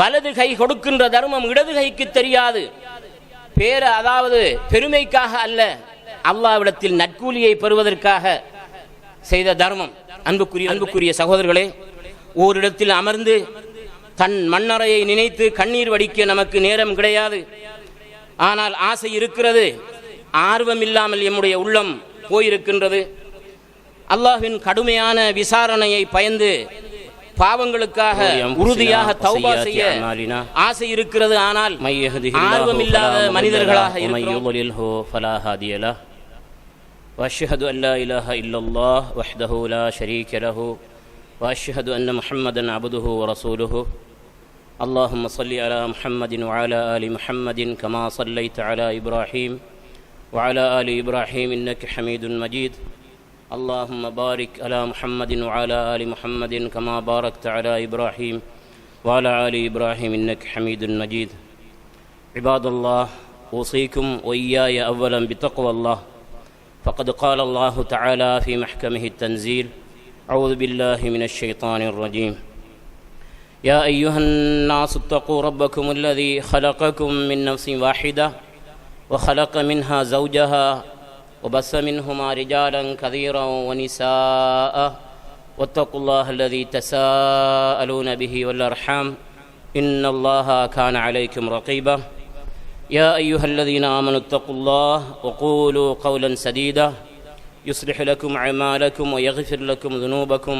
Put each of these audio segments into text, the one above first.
வலது கை கொடுக்கின்ற தர்மம் இடது கைக்கு தெரியாது. அதாவது பெருமைக்காக அல்ல, அல்லாஹ்விடத்தில் நற்கூலியை பெறுவதற்காக செய்த தர்மம். அன்புக்குரிய சகோதரர்களே, ஓரிடத்தில் அமர்ந்து தன் மண்ணறையை நினைத்து கண்ணீர் வடிக்க நமக்கு நேரம் கிடையாது. ஆனால் ஆசை இருக்கிறது, ஆர்வம் இல்லாமல் எம்முடைய உள்ளம் போயிருக்கின்றது. அல்லாஹ்வின் கடுமையான விசாரணையை பயந்து பாவங்களுக்காக உறுதியாக தௌபா செய்ய ஆசை இருக்கிறது. ஆனால் ஆர்வம் இல்லாத மனிதர்களாக இருக்கிறோம். وأشهد أن لا إله إلا الله وحده لا شريك له وأشهد أن محمدا عبده ورسوله اللهم صل على محمد وعلى آل محمد كما صليت على إبراهيم وعلى آل إبراهيم إنك حميد مجيد اللهم بارك على محمد وعلى آل محمد كما باركت على إبراهيم وعلى آل إبراهيم إنك حميد مجيد عباد الله أوصيكم وإياي أولا بتقوى الله فقد قال الله تعالى في محكمه التنزيل أعوذ بالله من الشيطان الرجيم يا أيها الناس اتقوا ربكم الذي خلقكم من نفس واحدة وخلق منها زوجها وبث منهما رجالا كثيرا ونساء واتقوا الله الذي تساءلون به والأرحام إن الله كان عليكم رقيبا يا أيها الذين آمنوا اتقوا الله وقولوا قولا سديدا يصلح لكم أعمالكم ويغفر لكم ذنوبكم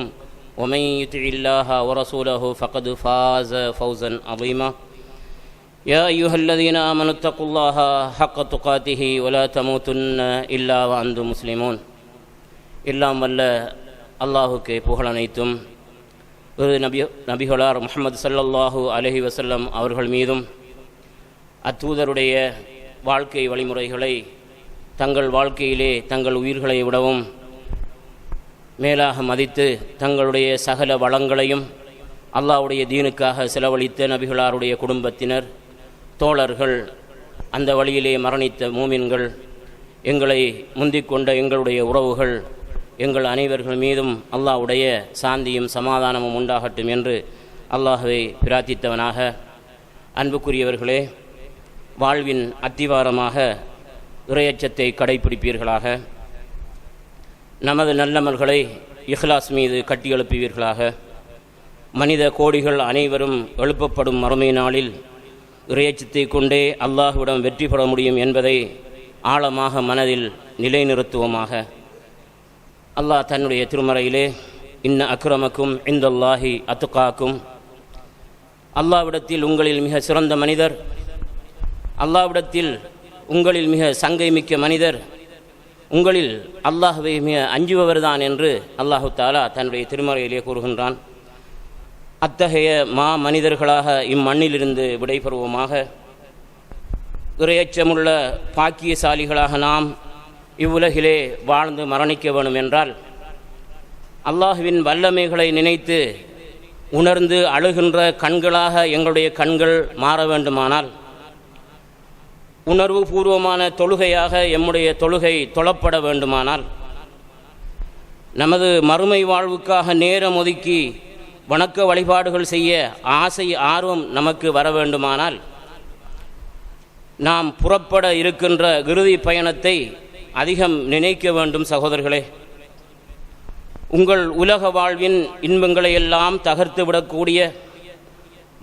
ومن يطع الله ورسوله فقد فاز فوزا عظيما يا أيها الذين آمنوا اتقوا الله حق تقاته ولا تموتن إلا وأنتم مسلمون எல்லாம் வல்ல அல்லாஹுக்கு புகழ் அனைத்தும் நபிகளார் முஹம்மது ஸல்லல்லாஹு அலைஹி வஸல்லம் அவர்கள் மீதும் அத்தூதருடைய வாழ்க்கை வழிமுறைகளை தங்கள் வாழ்க்கையிலே தங்கள் உயிர்களை விடவும் மேலாக மதித்து தங்களுடைய சகல வளங்களையும் அல்லாஹ்வுடைய தீனுக்காக செலவழித்த நபிகளாருடைய குடும்பத்தினர், தோழர்கள், அந்த வழியிலே மரணித்த மூமின்கள், எங்களை முந்திக்கொண்ட எங்களுடைய உறவுகள், எங்கள் அனைவர்கள் மீதும் அல்லாஹ்வுடைய சாந்தியும் சமாதானமும் உண்டாகட்டும் என்று அல்லாஹ்வை பிரார்த்தித்தவனாக, அன்புக்குரியவர்களே, வாழ்வின் அத்திவாரமாக இறையச்சத்தை கடைப்பிடிப்பீர்களாக. நமது நல்லமல்களை இஹ்லாஸ் மீது கட்டியெழுப்புவீர்களாக. மனித கோடிகள் அனைவரும் எழுப்பப்படும் மறுமை நாளில் இறையச்சத்தை கொண்டே அல்லாஹ்விடம் வெற்றி பெற முடியும் என்பதை ஆழமாக மனதில் நிலைநிறுத்துவோமாக. அல்லாஹ் தன்னுடைய திருமறையிலே இன்ன அக்ரமக்கும் இந்தல்லாஹி அத்துகாக்கும், அல்லாஹ்விடத்தில் உங்களில் மிக சிறந்த மனிதர், அல்லாஹ்விடத்தில் உங்களில் மிக சங்கை மிக்க மனிதர், உங்களில் அல்லாஹ்வை மிக அஞ்சுபவர்தான் என்று அல்லாஹு தாலா தன்னுடைய திருமறையிலே கூறுகின்றான். அத்தகைய மனிதர்களாக இம்மண்ணிலிருந்து விடைபெறுவோமாக. இறையச்சமுள்ள பாக்கியசாலிகளாக நாம் இவ்வுலகிலே வாழ்ந்து மரணிக்க வேண்டும் என்றால், அல்லாஹ்வின் வல்லமைகளை நினைத்து உணர்ந்து அழுகின்ற கண்களாக எங்களுடைய கண்கள் மாற வேண்டுமானால், உணர்வு பூர்வமான தொழுகையாக எம்முடைய தொழுகை தொழப்பட வேண்டுமானால், நமது மறுமை வாழ்வுக்காக நேரம் ஒதுக்கி வணக்க வழிபாடுகள் செய்ய ஆசை ஆர்வம் நமக்கு வர வேண்டுமானால், நாம் புறப்பட இருக்கின்ற இறுதி பயணத்தை அதிகம் நினைக்க வேண்டும். சகோதரர்களே, உங்கள் உலக வாழ்வின் இன்பங்களை எல்லாம் தகர்த்து விடக்கூடிய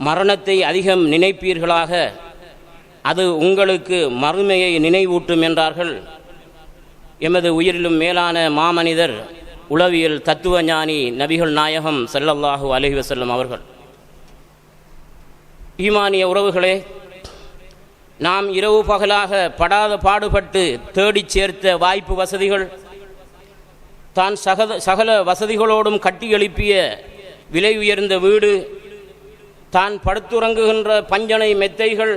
மரணத்தை அதிகம் நினைப்பீர்களாக. அது உங்களுக்கு மறுமையை நினைவூட்டும் என்றார்கள் எமது உயிரிலும் மேலான மாமனிதர், உளவியல் தத்துவ ஞானி நபிகள் நாயகம் ஸல்லல்லாஹு அலைஹி வஸல்லம் அவர்கள். ஈமானிய உறவுகளே, நாம் இரவு பகலாக படாத பாடுபட்டு தேடிச் சேர்த்த வாய்ப்பு வசதிகள், தான் சகல வசதிகளோடும் கட்டி எழுப்பிய விலை உயர்ந்த வீடு, தான் படுத்துறங்குகின்ற பஞ்சனை மெத்தைகள்,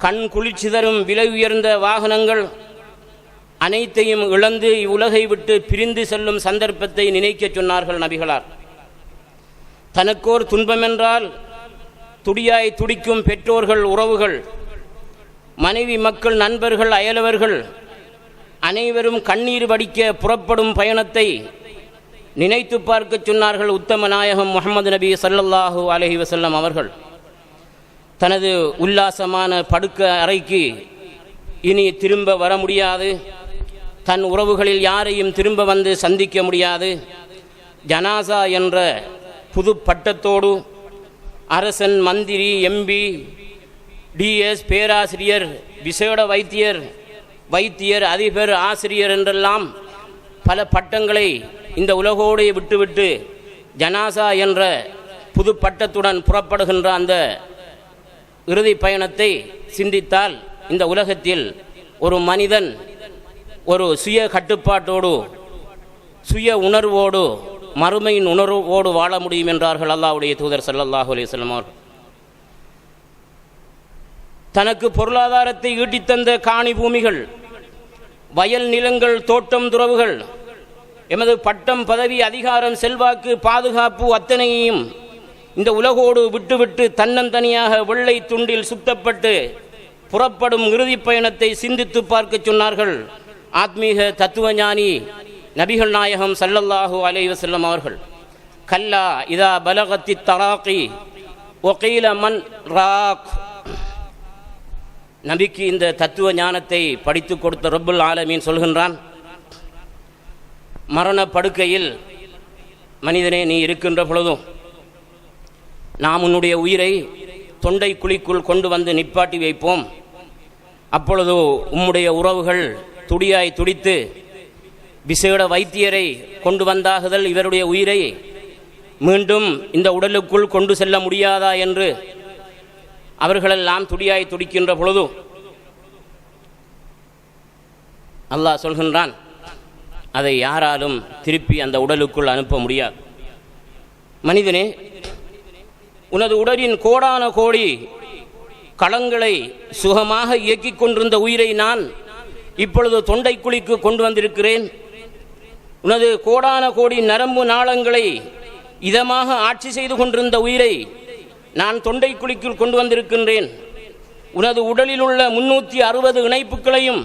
கண் குளிர்ச்சி தரும் விலை உயர்ந்த வாகனங்கள் அனைத்தையும் இழந்து இவ்வுலகை விட்டு பிரிந்து செல்லும் சந்தர்ப்பத்தை நினைக்க சொன்னார்கள் நபிகளார். தனக்கோர் துன்பமென்றால் துடியாய் துடிக்கும் பெற்றோர்கள், உறவுகள், மனைவி, மக்கள், நண்பர்கள், அயலவர்கள் அனைவரும் கண்ணீர் வடிக்க புறப்படும் பயணத்தை நினைத்து பார்க்க சொன்னார்கள் உத்தம நாயகம் முஹம்மது நபி ஸல்லல்லாஹு அலைஹி வஸல்லம் அவர்கள். தனது உல்லாசமான படுக்க அறைக்கு இனி திரும்ப வர முடியாது, தன் உறவுகளில் யாரையும் திரும்ப வந்து சந்திக்க முடியாது. ஜனாசா என்ற புது பட்டத்தோடு அரசன், மந்திரி, எம்பி, டிஎஸ், பேராசிரியர், விசேட வைத்தியர், அதிபர், ஆசிரியர் என்றெல்லாம் பல பட்டங்களை இந்த உலகோடு விட்டுவிட்டு ஜனாசா என்ற புது பட்டத்துடன் புறப்படுகின்ற அந்த இறுதி பயணத்தை சிந்தித்தால் இந்த உலகத்தில் ஒரு மனிதன் ஒரு சுய கட்டுப்பாட்டோடு, சுய உணர்வோடு, மறுமையின் உணர்வோடு வாழ முடியும் என்றார்கள் அல்லாஹ்வுடைய தூதர் ஸல்லல்லாஹு அலைஹி வஸல்லம் அவர்கள். தனக்கு பொருளாதாரத்தை ஈட்டித்தந்த காணி பூமிகள், வயல் நிலங்கள், தோட்டம் துறவுகள், எமது பட்டம், பதவி, அதிகாரம், செல்வாக்கு, பாதுகாப்பு அத்தனையையும் இந்த உலகோடு விட்டுவிட்டு தன்னந்தனியாக வெள்ளை துண்டில் சுத்தப்பட்டு புறப்படும் இறுதி பயணத்தை சிந்தித்து பார்க்க சொன்னார்கள் ஆத்மீக தத்துவஞானி நபிகள் நாயகம் ஸல்லல்லாஹு அலைஹி வஸல்லம் அவர்கள். கல்லா இதா பலகத்தி தராக்கி ஒகீல மன் ராக். நபிக்கு இந்த தத்துவ ஞானத்தை படித்து கொடுத்த ரப்புல் ஆலமீன் சொல்கின்றான், மரண படுக்கையில் மனிதனே நீ இருக்கின்ற பொழுதும் நாம் உன்னுடைய உயிரை தொண்டை குழிக்குள் கொண்டு வந்து நிப்பாட்டி வைப்போம். அப்பொழுது உம்முடைய உறவுகள் துடியாய் துடித்து விசேட வைத்தியரை கொண்டு வந்தாகுதல் இவருடைய உயிரை மீண்டும் இந்த உடலுக்குள் கொண்டு செல்ல முடியாதா என்று அவர்களெல்லாம் துடியாய் துடிக்கின்ற பொழுது அல்லாஹ் சொல்கின்றான், அதை யாராலும் திருப்பி அந்த உடலுக்குள் அனுப்ப முடியாது. மனிதனே, உனது உடலின் கோடான கோடி களங்களை சுகமாக இயக்கிக் கொண்டிருந்த உயிரை நான் இப்பொழுது தொண்டைக்குழிக்கு கொண்டு வந்திருக்கிறேன். உனது கோடான கோடி நரம்பு நாளங்களை இதமாக ஆட்சி செய்து கொண்டிருந்த உயிரை நான் தொண்டைக்குழிக்குள் கொண்டு வந்திருக்கின்றேன். உனது உடலில் உள்ள 360 இணைப்புகளையும்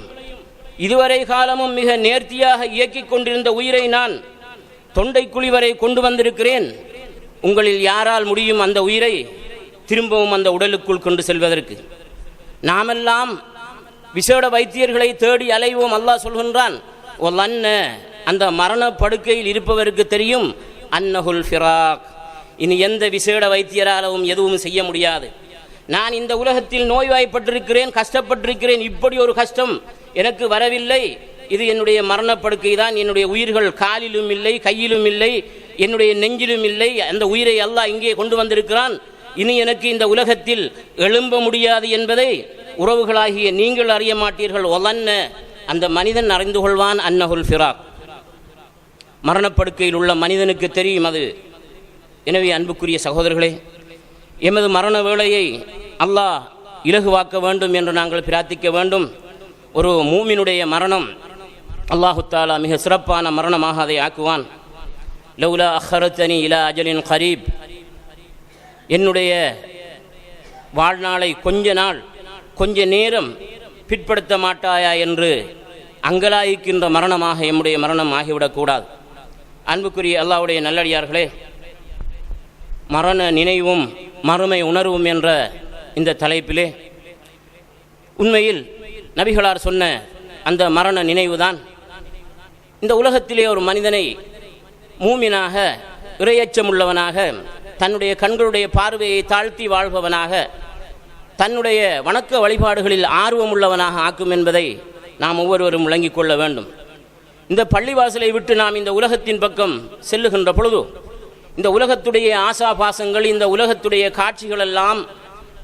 இதுவரை காலமும் மிக நேர்த்தியாக இயக்கிக் கொண்டிருந்த உயிரை நான் தொண்டைக்குழி வரை கொண்டு வந்திருக்கிறேன். உங்களில் யாரால் முடியும் அந்த உயிரை திரும்பவும் அந்த உடலுக்குள் கொண்டு செல்வதற்கு? நாமெல்லாம் விசேட வைத்தியர்களை தேடி அலைவோம். அல்லாஹ் சொல்கின்றான், அந்த மரண படுக்கையில் இருப்பவருக்கு தெரியும் அன்னஹுல் ஃபிராக், இனி எந்த விசேட வைத்தியராலும் எதுவும் செய்ய முடியாது. நான் இந்த உலகத்தில் நோய்வாய்ப்பட்டிருக்கிறேன், கஷ்டப்பட்டிருக்கிறேன், இப்படி ஒரு கஷ்டம் எனக்கு வரவில்லை. இது என்னுடைய மரணப்படுக்கை தான். என்னுடைய உயிர்கள் காலிலும் இல்லை, கையிலும் இல்லை, என்னுடைய நெஞ்சிலும் இல்லை. அந்த உயிரை அல்லாஹ் இங்கே கொண்டு வந்திருக்கிறான். இனி எனக்கு இந்த உலகத்தில் எழும்ப முடியாது என்பதை உறவுகளாகிய நீங்கள் அறிய மாட்டீர்கள். ஒலன்ன, அந்த மனிதன் அறிந்து கொள்வான் அன்னஹுல் ஃபிராக். மரணப்படுக்கையில் உள்ள மனிதனுக்கு தெரியும் அது. எனவே அன்புக்குரிய சகோதரர்களே, எமது மரண வேளையை அல்லாஹ் இலகுவாக்க வேண்டும் என்று நாங்கள் பிரார்த்திக்க வேண்டும். ஒரு மூமினுடைய மரணம் அல்லாஹு தஆலா மிக சிறப்பான மரணமாக அதை ஆக்குவான். லௌலா அஹ்ரத்தனி இலா அஜலின் கரீப், என்னுடைய வாழ்நாளை கொஞ்ச நேரம் பிற்படுத்த மாட்டாயா என்று அங்கலாய்க்கின்ற மரணமாக எம்முடைய மரணம் ஆகிவிடக்கூடாது. அன்புக்குரிய அல்லாஹ்வுடைய நல்லடியார்களே, மரண நினைவும் மறுமை உணர்வும் என்ற இந்த தலைப்பிலே உண்மையில் நபிகளார் சொன்ன அந்த மரண நினைவுதான் இந்த உலகத்திலே ஒரு மனிதனை மூமினாக, இறையச்சமுள்ளவனாக, தன்னுடைய கண்களுடைய பார்வையை தாழ்த்தி வாழ்பவனாக, தன்னுடைய வணக்க வழிபாடுகளில் ஆர்வமுள்ளவனாக ஆக்கும் என்பதை நாம் ஒவ்வொருவரும் விளங்கிக் கொள்ள வேண்டும். இந்த பள்ளிவாசலை விட்டு நாம் இந்த உலகத்தின் பக்கம் செல்லுகின்ற பொழுது இந்த உலகத்துடைய ஆசாபாசங்கள், இந்த உலகத்துடைய காட்சிகளெல்லாம்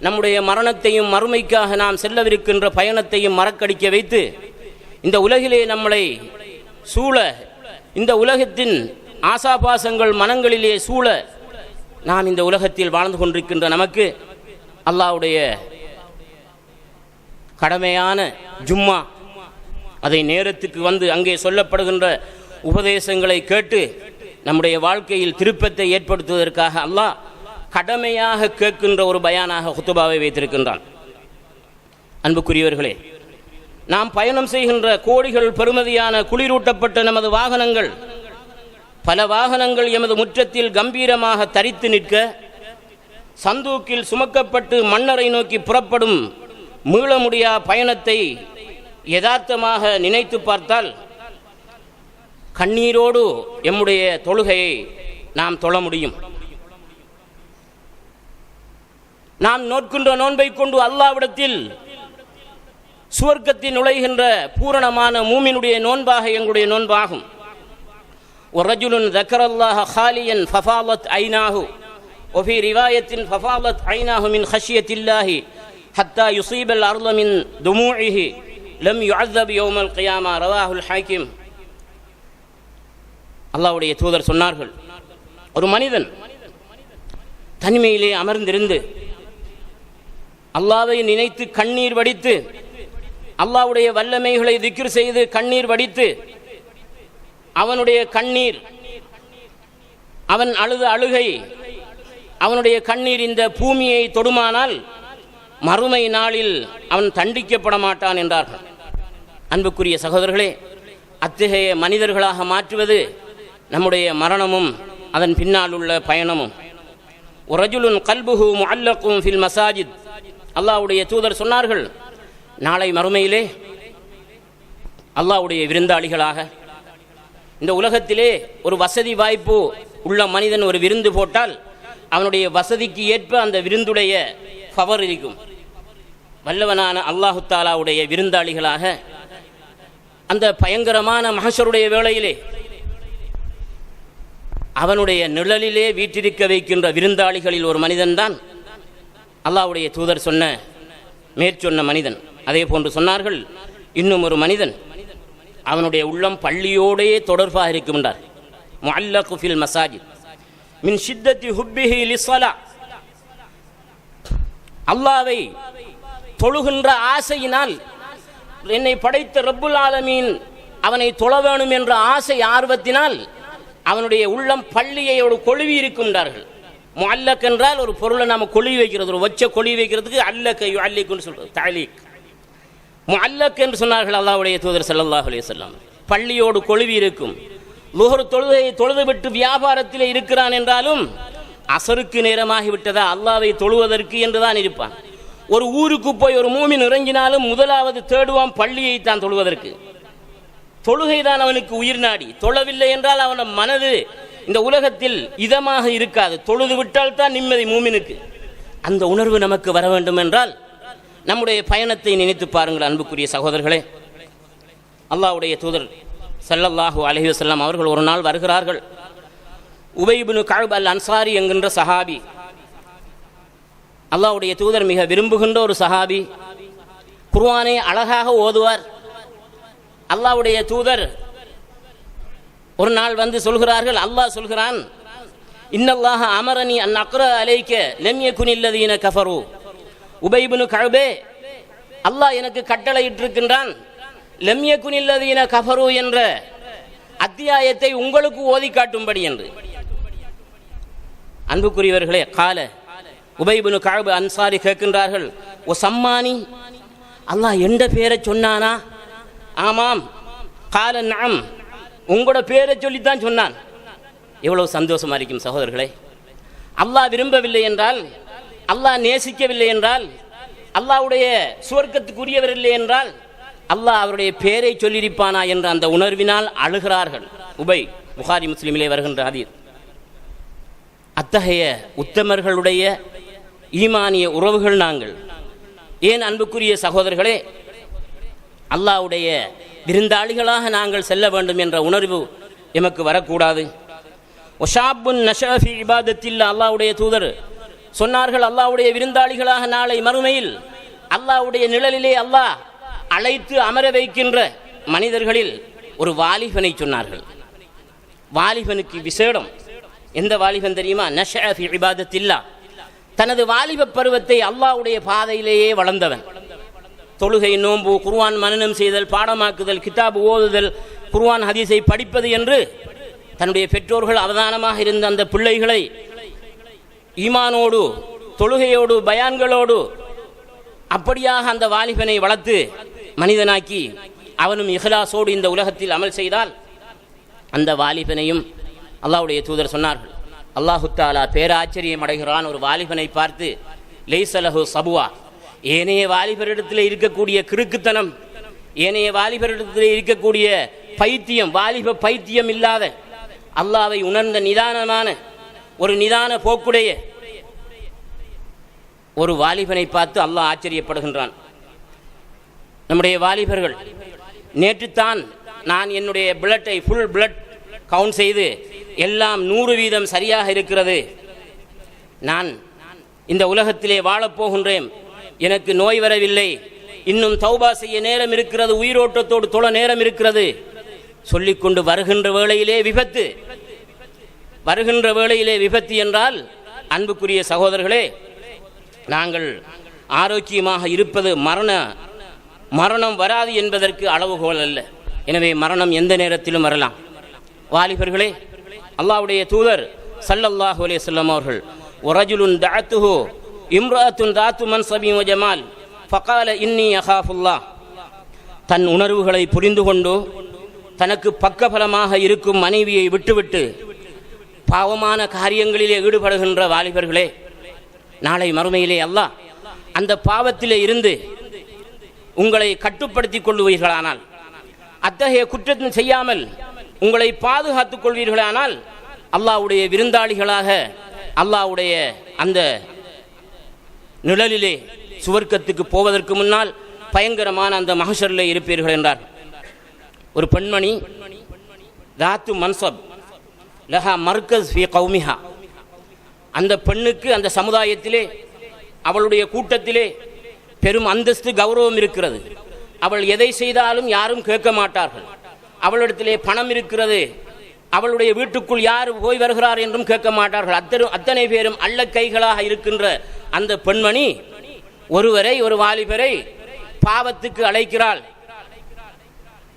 நம்முடைய மரணத்தையும் மறுமைக்காக நாம் செல்லவிருக்கின்ற பயணத்தையும் மறக்கடிக்க வைத்து இந்த உலகிலே நம்மளை சூழ, இந்த உலகத்தின் ஆசாபாசங்கள் மனங்களிலே சூழ நாம் இந்த உலகத்தில் வாழ்ந்து கொண்டிருக்கின்ற நமக்கு அல்லாஹ்வுடைய கடமையான ஜும்மா, அதை நேரத்துக்கு வந்து அங்கே சொல்லப்படுகின்ற உபதேசங்களை கேட்டு நம்முடைய வாழ்க்கையில் திருப்பத்தை ஏற்படுத்துவதற்காக அல்லாஹ் கடமையாக கேட்கின்ற ஒரு பயானாக குத்துபாவை வைத்திருக்கின்றான். அன்புக்குரியவர்களே, நாம் பயணம் செய்கின்ற கோடிகள் பெறுமதியான குளிரூட்டப்பட்ட நமது வாகனங்கள், பல வாகனங்கள் எமது முற்றத்தில் கம்பீரமாக தரித்து நிற்க, சந்தூக்கில் சுமக்கப்பட்டு மன்னரை நோக்கி புறப்படும் மீள முடியா பயணத்தை யதார்த்தமாக நினைத்து பார்த்தால் கண்ணீரோடு எம்முடைய தொழுகையை நாம் தொழ முடியும். நாம் நோக்கின்ற நோன்பை கொண்டு அல்லாஹ்விடத்தில் சுவர்க்கத்தில் நுழைகின்ற பூரணமான மூமினுடைய நோன்பாக எங்களுடைய நோன்பாகும். ஒரஜுலுன் தக்கரல்லாஹ ஹாலியன் ஃபஃபாலத் ஐனாஹு ஒஃபி ரிவாயத்தின் ஃபஃபாலத் ஐனாஹு மின் ஹஷியத்தில்லாஹி ஹத்தா யுசீபல் அர்ல மின் துமூஇஹி லம் யுஅஸப் யௌமல் கியாமா ரவாஹுல் ஹாக்கிம். அல்லாஹ்வுடைய தூதர் சொன்னார்கள், ஒரு மனிதன் தனிமையிலே அமர்ந்திருந்து அல்லாஹ்வை நினைத்து கண்ணீர் வடித்து அல்லாஹ்வுடைய வல்லமைகளை திக்ர் செய்து கண்ணீர் வடித்து அவனுடைய கண்ணீர், அவன் அழுத அழுகை, அவனுடைய கண்ணீர் இந்த பூமியை தொடுமானால் மறுமை நாளில் அவன் தண்டிக்கப்பட மாட்டான் என்றார்கள். அன்புக்குரிய சகோதரர்களே, அத்தகைய மனிதர்களாக மாற்றுவது நம்முடைய மரணமும் அதன் பின்னால் உள்ள பயணமும். ரஜுலுன் கல்புஹு முஅல்லகும் ஃபில் மசாஜித். அல்லாஹ்வுடைய தூதர் சொன்னார்கள், நாளை மறுமையிலே அல்லாஹ்வுடைய விருந்தாளிகளாக இந்த உலகத்திலே ஒரு வசதி வாய்ப்பு உள்ள மனிதன் ஒரு விருந்து போட்டால் அவனுடைய வசதிக்கு ஏற்ப அந்த விருந்துடைய பவர் இருக்கும். வல்லவனான அல்லாஹு தாலாவுடைய விருந்தாளிகளாக அந்த பயங்கரமான மஹ்ஷருடைய வேளையிலே அவனுடைய நிழலிலே வீற்றிருக்க வைக்கின்ற விருந்தாளிகளில் ஒரு மனிதன்தான் அல்லாஹ்வுடைய தூதர் சொன்ன மேற்சொன்ன மனிதன். அதே போன்று சொன்னார்கள், இன்னும் ஒரு மனிதன் அவனுடைய உள்ளம் பள்ளியோடே தொடர்பாக இருக்கின்றார். முஅல்லகு ஃபில் மசாஜித் மின் ஷித்தத்தி ஹுப்பிஹி லிஸ்ஸலா. அல்லாஹ்வை தொழுகின்ற ஆசையினால், என்னை படைத்த ரப்புல் ஆலமீன் அவனை தொழ வேணும் என்ற ஆசை ஆர்வத்தினால் அவனுடைய உள்ளம் பள்ளியோடு கொழுவி இருக்கின்றார்கள். முஅல்லக் என்றால் ஒரு பொருளை நாம் கொழுவி வைக்கிறது, ஒரு வச்ச கொழுவி வைக்கிறதுக்கு அல்லக்க யுஅல்லிக்குன்னு சொல்றது தஅலீக். முஅல்லக் என்று சொன்னார்கள் அல்லாஹ்வுடைய தூதர் ஸல்லல்லாஹு அலைஹி வஸல்லம். பள்ளியோடு கொழுவி இருக்கும். லுஹர் தொழுகையை தொழுது விட்டு வியாபாரத்தில் இருக்கிறான் என்றாலும் அசருக்கு நேரமாகி விட்டதா அல்லாஹ்வை தொழுவதற்கு என்றுதான் இருப்பான். ஒரு ஊருக்கு போய் ஒரு மூமின் இறங்கினாலும் முதலாவது தேடுவான் பள்ளியை தான் தொழுவதற்கு. தொழுகைதான் அவனுக்கு உயிர் நாடி. தொழவில்லை என்றால் அவன மனது இந்த உலகத்தில் இதமாக இருக்காது. தொழுது விட்டால் தான் நிம்மதி மூமினுக்கு. அந்த உணர்வு நமக்கு வர வேண்டும் என்றால் நம்முடைய பயணத்தை நினைத்து பாருங்கள் அன்புக்குரிய சகோதரர்களே. அல்லாஹ்வுடைய தூதர் ஸல்லல்லாஹு அலைஹி வஸல்லம் அவர்கள் ஒரு நாள் வருகிறார்கள். உபை இப்னு கஅப் அல் அன்சாரி என்கின்ற சஹாபி, அல்லாஹ்வுடைய தூதர் மிக விரும்புகின்ற ஒரு சஹாபி. குர்ஆனை அழகாக ஓதுவார். அல்லாஹ்வுடைய தூதர் ஒரு நாள் வந்து சொல்கிறார்கள், அல்லாஹ் சொல்கிறான், இன்னல்லாஹ அமரனி அன் அக்ரா அலைக்க லம் யகுனில்லதீன கஃபரு. உபை இப்னு கஅபே, அல்லாஹ் எனக்கு கட்டளையிட்டிருக்கின்றான் லம் யகுனில்லதீன கஃபரு என்ற அத்தியாயத்தை உங்களுக்கு ஓதி காட்டும்படி என்று. அன்புக்குரியவர்களே, கால உபை இப்னு கஅப் அன்சாரி கேட்கின்றார்கள், ஓ சம்மானி, அல்லாஹ் எந்த பேரை சொன்னானா? ஆமாம். கால நஅம், உங்களோட பேரை சொல்லித்தான் சொன்னான். எவ்வளவு சந்தோஷமா இருக்கும் சகோதரர்களே. அல்லாஹ் விரும்பவில்லை என்றால், அல்லாஹ் நேசிக்கவில்லை என்றால், அல்லாஹ்வுடைய சுவர்க்கத்துக்குரியவர் இல்லை என்றால் அல்லாஹ் அவருடைய பேரை சொல்லியிருப்பானா என்ற அந்த உணர்வினால் அழுகிறார்கள். உபை, புகாரி முஸ்லிமிலே வருகின்ற ஹதீஸ். அத்தகைய உத்தமர்களுடைய ஈமானிய உறவுகள் நாங்கள். ஏன் அன்புக்குரிய சகோதரர்களே, அல்லாஹ்வுடைய விருந்தாளிகளாக நாங்கள் செல்ல வேண்டும் என்ற உணர்வு எமக்கு வரக்கூடாது. ஒஷாபுன் நஷஃபி இபாதத்தில்லா, அல்லாஹ்வுடைய தூதர் சொன்னார்கள், அல்லாஹ்வுடைய விருந்தாளிகளாக நாளை மறுமையில் அல்லாஹ்வுடைய நிழலிலே அல்லாஹ் அழைத்து அமர வைக்கின்ற மனிதர்களில் ஒரு வாலிபனை சொன்னார்கள். வாலிபனுக்கு விசேடம். எந்த வாலிபன் தெரியுமா? நஷஃபி இபாதத்தில்லா, தனது வாலிப பருவத்தை அல்லாஹ்வுடைய பாதையிலேயே வளர்ந்தவன். தொழுகை, நோன்பு, குர்ஆன் மனனம் செய்தல், பாடமாக்குதல், கிதாப் ஓதுதல், குர்ஆன் ஹதீஸை படிப்பது என்று தன்னுடைய பெற்றோர்கள் அவதானமாக இருந்த அந்த பிள்ளைகளை ஈமானோடு, தொழுகையோடு, பயான்களோடு அப்படியாக அந்த வாலிபனை வளர்த்து மனிதனாக்கி அவனும் இஹ்லாஸோடு இந்த உலகத்தில் அமல் செய்தால் அந்த வாலிபனையும் அல்லாஹ்வுடைய தூதர் சொன்னார்கள், அல்லாஹு தஆலா பேராச்சரியம் அடைகிறான் ஒரு வாலிபனை பார்த்து, லைஸலஹு சபுவா, ஏனைய வாலிபரிடத்தில் இருக்கக்கூடிய கிறுக்குத்தனம், ஏனைய வாலிபரிடத்தில் இருக்கக்கூடிய பைத்தியம், வாலிப பைத்தியம் இல்லாத அல்லாஹ்வை உணர்ந்த நிதானமான ஒரு நிதான போக்குடைய ஒரு வாலிபனை பார்த்து அல்லாஹ் ஆச்சரியப்படுகின்றான். நம்முடைய வாலிபர்கள், நேற்றுத்தான் நான் என்னுடைய பிளட்டை ஃபுல் பிளட் கவுண்ட் செய்து எல்லாம் 100% சரியாக இருக்கிறது, நான் இந்த உலகத்திலே வாழப்போகின்றேன், எனக்கு நோய் வரவில்லை, இன்னும் தௌபா செய்ய நேரம் இருக்கிறது, உயிரோட்டத்தோடு தொழ நேரம் இருக்கிறது சொல்லிக்கொண்டு வருகின்ற வேளையிலே விபத்து. வருகின்ற வேளையிலே விபத்து என்றால் அன்புக்குரிய சகோதரர்களே, நாங்கள் ஆரோக்கியமாக இருப்பது மரணம் வராது என்பதற்கு அளவுகோல் அல்ல. எனவே மரணம் எந்த நேரத்திலும் வரலாம். வாலிபர்களே, அல்லாஹ்வுடைய தூதர் ஸல்லல்லாஹு அலைஹி வஸல்லம் அவர்கள், வரஜுலுன் தஅத்துஹு இம்ராஅத்துன் தாத்து மன்ஸபி வ ஜமால் ஃபகால இன்னி அகாஃபுல்லாஹ், தன் உணர்வுகளை புரிந்து கொண்டு தனக்கு பக்கபலமாக இருக்கும் மனைவியை விட்டுவிட்டு பாவமான காரியங்களிலே ஈடுபடுகின்ற வாலிபர்களே, நாளை மறுமையிலே அல்லாஹ் அந்த பாவத்திலே இருந்து உங்களை கட்டுப்படுத்திக் கொள்வீர்களானால், அத்தகைய குற்றத்தை செய்யாமல் உங்களை பாதுகாத்துக் கொள்வீர்களானால், அல்லாஹ்வுடைய விருந்தாளிகளாக அல்லாஹ்வுடைய அந்த நிழலிலே சுவர்க்கத்துக்கு போவதற்கு முன்னால் பயங்கரமான அந்த மஹ்ஷரிலே இருப்பீர்கள் என்றார். ஒரு பெண்மணி தாத்து மன்சப் லஹா மர்கஸ் ஃபி கௌமிஹா, அந்த பெண்ணுக்கு அந்த சமுதாயத்திலே அவளுடைய கூட்டத்திலே பெரும் அந்தஸ்து கௌரவம் இருக்கிறது. அவள் எதை செய்தாலும் யாரும் கேட்க மாட்டார்கள். அவளிடத்திலே பணம் இருக்கிறது, அவளுடைய வீட்டுக்குள் யார் போய் வருகிறார் என்றும் கேட்க மாட்டார்கள். அத்தனை பேரும் அள்ள கைகளாக இருக்கின்ற அந்த பெண்மணி ஒருவரை, ஒரு வாலிபரை பாவத்துக்கு அழைக்கிறாள்.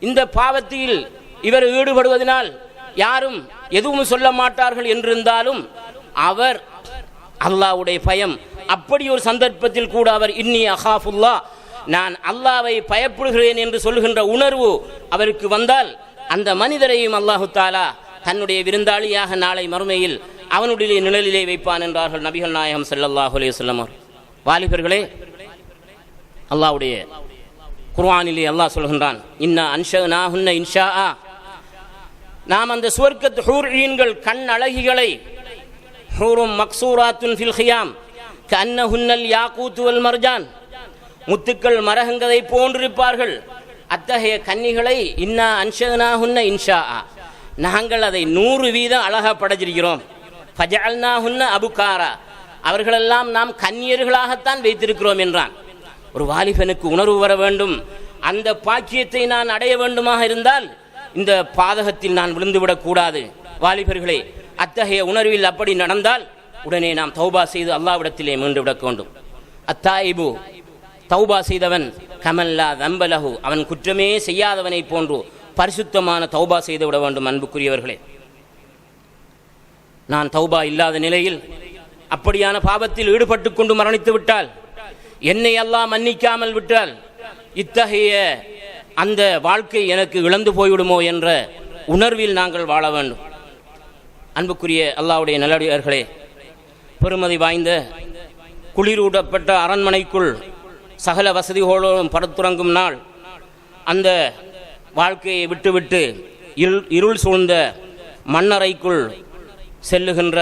இந்த பாவத்தில் இவர் ஈடுபடுவதனால் யாரும் எதுவும் சொல்ல மாட்டார்கள் என்றிருந்தாலும் அவர் அல்லாஹ்வுடைய பயம், அப்படி ஒரு சந்தர்ப்பத்தில் கூட அவர் இன்னி அகாஃபுல்லா, நான் அல்லாஹ்வை பயப்படுகிறேன் என்று சொல்கின்ற உணர்வு அவருக்கு வந்தால், அந்த மனிதரையும் அல்லாஹு தாலா தன்னுடைய விருந்தாளியாக நாளை மறுமையில் அவனுடைய நிழலிலே வைப்பான் என்றார்கள் நபிகள் நாயகம் ஸல்லல்லாஹு அலைஹி வஸல்லம். வாலிபர்களே, அல்லாஹ்வுடைய குர்ஆனிலே அல்லாஹ் சொல்கின்றான், இன்னா அன்ஷஅனாஹுன்ன இன்ஷாஆ, நாம் அந்த சுவர்க்கத்து ஹூர்ஈன்கள் கண் அழகிகளை, ஹூரும் மக்சூராத்துன் ஃபில் கியாம் கஅன்னஹுன்னல் யாக்கூத் வல் மர்ஜான், முத்துக்கள் மரகங்களை போன்றிருப்பார்கள், அத்தகைய கன்னிகளை இன்னா அன்ஷஅனாஹுன்ன இன்ஷாஆ, நாங்கள் அதை 100% அழகாக படைச்சிருக்கிறோம். ஃபஜஅல்னாஹுன்ன அபுகாரா, அவர்களெல்லாம் நாம் கன்னியர்களாகத்தான் வைத்திருக்கிறோம் என்றான். ஒரு வாலிபனுக்கு உணர்வு வர வேண்டும், அந்த பாக்கியத்தை நான் அடைய வேண்டுமாக இருந்தால் இந்த பாதகத்தில் நான் விழுந்துவிடக் கூடாது. வாலிபர்களே, அத்தகைய உணர்வில் அப்படி நடந்தால் உடனே நாம் தௌபா செய்து அல்லாஹ்விடத்திலே மீண்டு விட வேண்டும். அத்தாயிபு, தௌபா செய்தவன் கமல்லா தம்பலஹு, அவன் குற்றமே செய்யாதவனை போன்று பரிசுத்தமான தௌபா செய்து விட வேண்டும். அன்புக்குரியவர்களே, நான் தௌபா இல்லாத நிலையில் அப்படியான பாவத்தில் ஈடுபட்டு கொண்டு மரணித்து விட்டால், என்னை அல்லாஹ் மன்னிக்காமல் விட்டால், இத்தகைய அந்த வாழ்க்கை எனக்கு இழந்து போய்விடுமோ என்ற உணர்வில் நாங்கள் வாழ வேண்டும். அன்புக்குரிய அல்லாஹ்வுடைய நல்லடியார்களே, பெருமதி வாய்ந்த குளிரூட்டப்பட்ட அரண்மனைக்குள் சகல வசதிகளோடும் படுத்துறங்கும் நாள், அந்த வாழ்க்கையை விட்டுவிட்டு இருள் சூழ்ந்த மண்ணறைக்குள் செல்லுகின்ற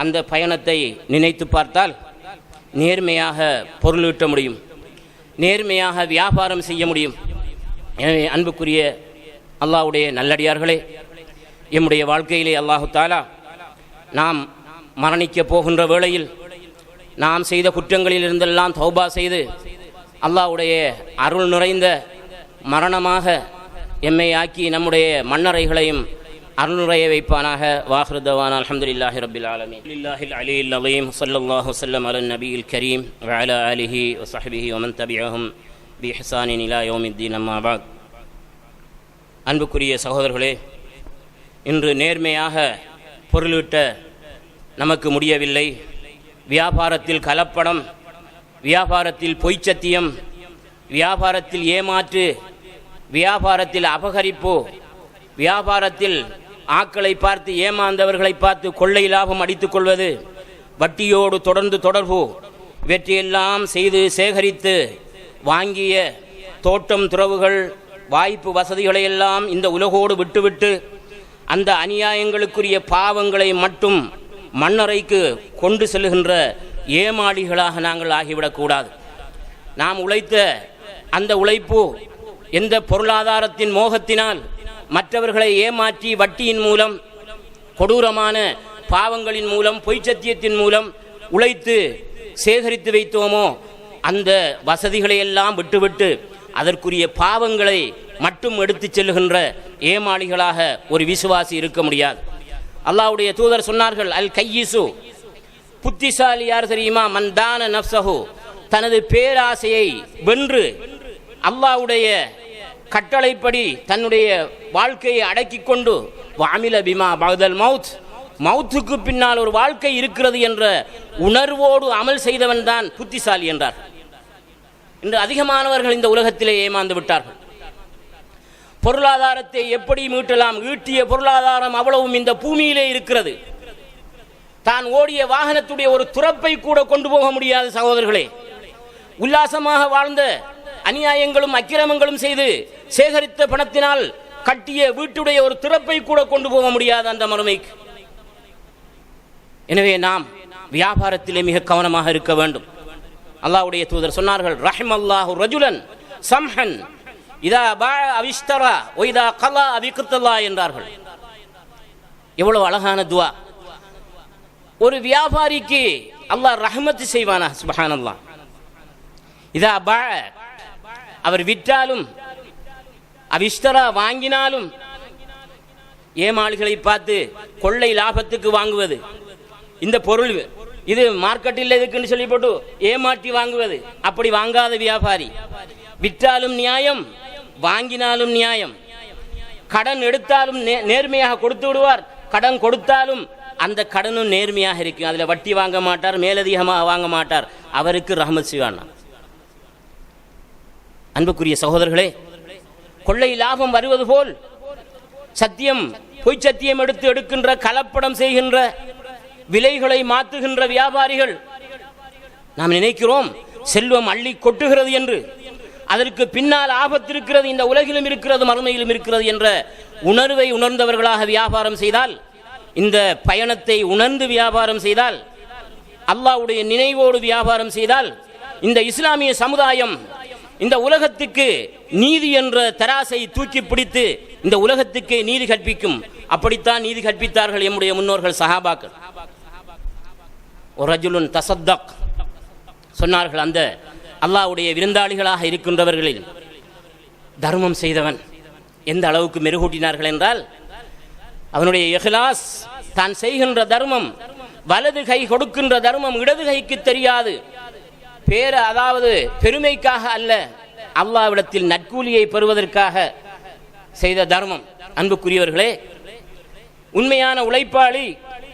அந்த பயணத்தை நினைத்து பார்த்தால் நேர்மையாக பொருளீட்ட முடியும், நேர்மையாக வியாபாரம் செய்ய முடியும். எனவே அன்புக்குரிய அல்லாஹ்வுடைய நல்லடியார்களே, எம்முடைய வாழ்க்கையிலே அல்லாஹு தாலா நாம் மரணிக்கப் போகின்ற வேளையில் நாம் செய்த குற்றங்களில் இருந்தெல்லாம் தௌபா செய்து அல்லாஹ்வுடைய அருள் நிறைந்த மரணமாக எம்மை ஆக்கி நம்முடைய மண்ணறைகளையும் அருள்நுறைய வைப்பானாக. வாஹிரு தவானா அல்ஹம்துலில்லாஹி ரப்பில் ஆலமீன். லில்லாஹில் அலியில் அலீம். ஸல்லல்லாஹு வஸல்லம் அலன் நபியில் கரீம் வ அலா ஆலிஹி வ ஸஹ்பிஹி வ மன் தபிஅஹும் பி இஹ்சானின் இலா யௌமித்தீன். அம்மா பஅத். அன்புக்குரிய சகோதரர்களே, இன்று நேர்மையாக பொருளீட்ட நமக்கு முடியவில்லை. வியாபாரத்தில் கலப்படம், வியாபாரத்தில் பொய்ச்சத்தியம், வியாபாரத்தில் ஏமாற்று, வியாபாரத்தில் அபகரிப்பு, வியாபாரத்தில் ஆக்களை பார்த்து ஏமாந்தவர்களை பார்த்து கொள்ளை லாபம் அடித்துக் கொள்வது, வட்டியோடு தொடர்ந்து தொடர்பு, இவற்றையெல்லாம் செய்து சேகரித்து வாங்கிய தோட்டம் துறவுகள் வாய்ப்பு வசதிகளையெல்லாம் இந்த உலகோடு விட்டுவிட்டு அந்த அநியாயங்களுக்குரிய பாவங்களை மட்டும் மண்ணறைக்கு கொண்டு செல்லுகின்ற ஏமாளிகளாக நாங்கள் ஆகிவிடக்கூடாது. நாம் உழைத்த அந்த உழைப்பு எந்த பொருளாதாரத்தின் மோகத்தினால் மற்றவர்களை ஏமாற்றி வட்டியின் மூலம், கொடூரமான பாவங்களின் மூலம், பொய்ச்சத்தியத்தின் மூலம் உழைத்து சேகரித்து வைத்தோமோ அந்த வசதிகளையெல்லாம் விட்டுவிட்டு அதற்குரிய பாவங்களை மட்டும் எடுத்து செல்லுகின்ற ஏமாளிகளாக ஒரு விசுவாசி இருக்க முடியாது. அல்லாஹ்வுடைய தூதர் சொன்னார்கள், அல் கையிசு, புத்திசாலி யார் தெரியுமா? மன்தான நஃப்ஸஹு, தனது பேராசையை வென்று அல்லாஹ்வுடைய கட்டளைப்படி தன்னுடைய வாழ்க்கையை அடக்கிக் கொண்டு வஅமில பிமா பஅதல் மௌத், மௌத்துக்கு பின்னால் ஒரு வாழ்க்கை இருக்கிறது என்ற உணர்வோடு அமல் செய்தவன் தான் புத்திசாலி என்றார். இன்று அதிகமானவர்கள் இந்த உலகத்திலே ஏமாந்து விட்டார்கள். பொருளாதாரத்தை எப்படி மீட்டலாம்? ஈட்டிய பொருளாதாரம் அவ்வளவும் இந்த பூமியிலே இருக்கிறது. தான் ஓடிய வாகனத்துடைய ஒரு துறப்பை கூட கொண்டு போக முடியாது சகோதரர்களே. உல்லாசமாக வாழ்ந்த, அநியாயங்களும் அக்கிரமங்களும் செய்து சேகரித்த பணத்தினால் கட்டிய வீட்டுடைய ஒரு திறப்பை கூட கொண்டு போக முடியாது அந்த மறுமைக்கு. எனவே நாம் வியாபாரத்திலே மிக கவனமாக இருக்க வேண்டும். அல்லாஹ்வுடைய தூதர் சொன்னார்கள், ரஹிமல்லாஹு ரஜுலன் சம்ஹன் இதா பா அவிஷ்தரா ஒய்தா கலா அபிக்தல்லா என்றார்கள். எவ்வளவு அழகான துவா! ஒரு வியாபாரிக்கு அல்லாஹ் ரஹ்மத் செய்வானா? சுப்ஹானல்லாஹ். இதா பா, அவர் விற்றாலும், அவிஷ்தரா வாங்கினாலும், ஏமாளிகளை பார்த்து கொள்ளை லாபத்துக்கு வாங்குவது, இந்த பொருள் இது மார்க்கெட்டில் எதுக்குன்னு சொல்லி போட்டு ஏமாற்றி வாங்குவது, அப்படி வாங்காத வியாபாரி விற்றாலும் நியாயம், வாங்கினாலும் நியாயம். கடன் எடுத்தாலும் நேர்மையாக கொடுத்து விடுவார், கடன் கொடுத்தாலும் அந்த கடனும் நேர்மையாக இருக்கும். அதில் வட்டி வாங்க மாட்டார், மேலதிகமாக வாங்க மாட்டார். அவருக்கு ரஹ்மத் செய்வானா? அன்புக்குரிய சகோதரர்களே, கொள்ளை லாபம் வருவது போல் சத்தியம், பொய் சத்தியம் எடுக்கின்ற, கலப்படம் செய்கின்ற, விலைகளை மாற்றுகின்ற வியாபாரிகள், நாம் நினைக்கிறோம் செல்வம் அள்ளி கொட்டுகிறது என்று. அதற்கு பின்னால் ஆபத்து இருக்கிறது, இந்த உலகிலும் இருக்கிறது, மறுமையிலும் இருக்கிறது என்ற உணர்வை உணர்ந்தவர்களாக வியாபாரம் செய்தால், இந்த பயணத்தை உணர்ந்து வியாபாரம் செய்தால், அல்லாஹ்வுடைய நினைவோடு வியாபாரம் செய்தால், இந்த இஸ்லாமிய சமுதாயம் இந்த உலகத்துக்கு நீதி என்ற தராசை தூக்கி பிடித்து இந்த உலகத்துக்கு நீதி கற்பிக்கும். அப்படித்தான் நீதி கற்பித்தார்கள் எம்முடைய முன்னோர்கள், சஹாபாக்கள். ஒரு ரஜுலுன் தசத்தக் சொன்னார்கள், அந்த அல்லாஹ்வுடைய விருந்தாளிகளாக இருக்கின்றவர்களில் தர்மம் செய்தவன் எந்த அளவுக்கு மெருகூட்டினார்கள் என்றால், அவனுடைய இஹ்லாஸ், தான் செய்கின்ற தர்மம், வலது கை கொடுக்கின்ற தர்மம் இடது கைக்கு தெரியாது, அதாவது பெருமைக்காக அல்ல, அல்லாஹ்விடத்தில் நற்கூலியை பெறுவதற்காக செய்த தர்மம். அன்புக்குரியவர்களே, உண்மையான உழைப்பாளி